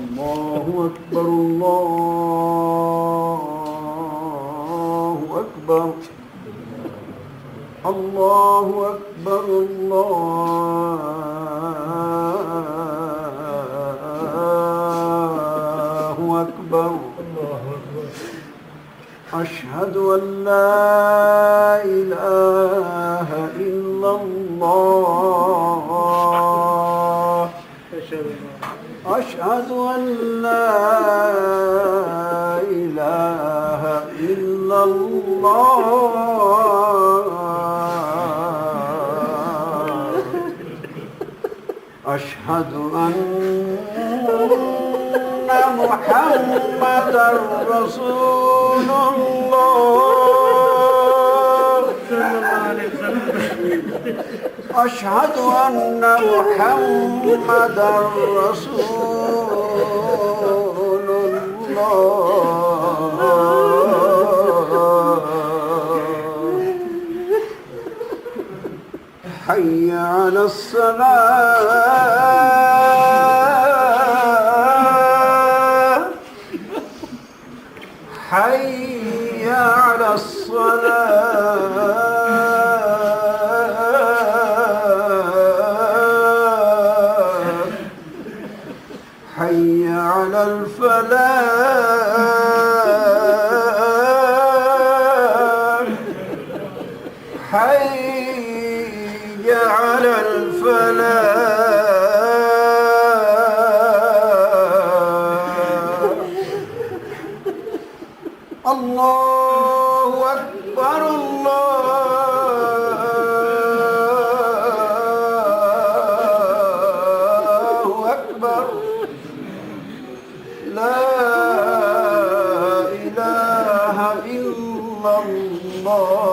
الله أكبر الله أكبر الله أكبر الله أكبر أشهد أن لا إله إلا الله أشهد أن لا إله إلا الله أشهد أن محمدًا رسول الله أشهد أن محمدًا رسول الله حي على الصلاة حي على الصلاة حي على الفلاح حي على الفلاح الله أكبر الله أكبر لا إله إلا الله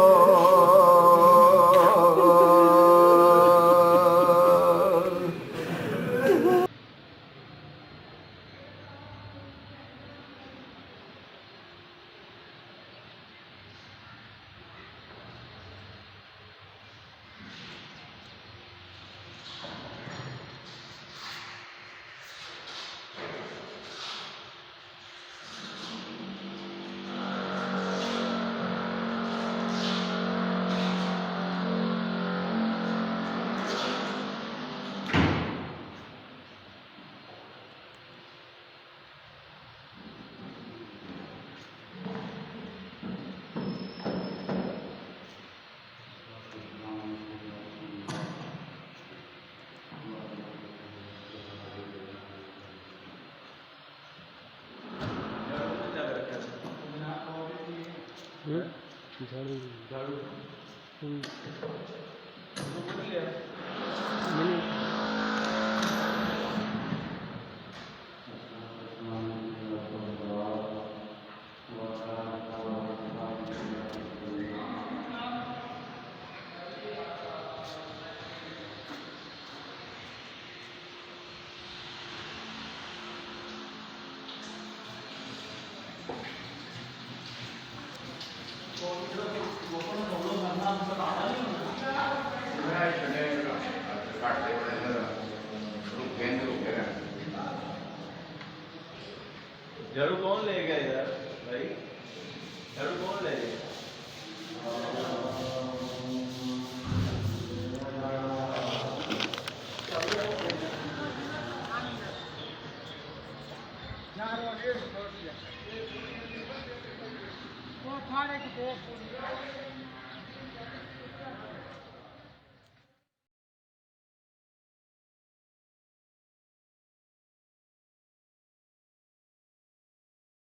झाड़ू कौन ले गया यार भाई झाड़ू कौन ले गया वो खाने की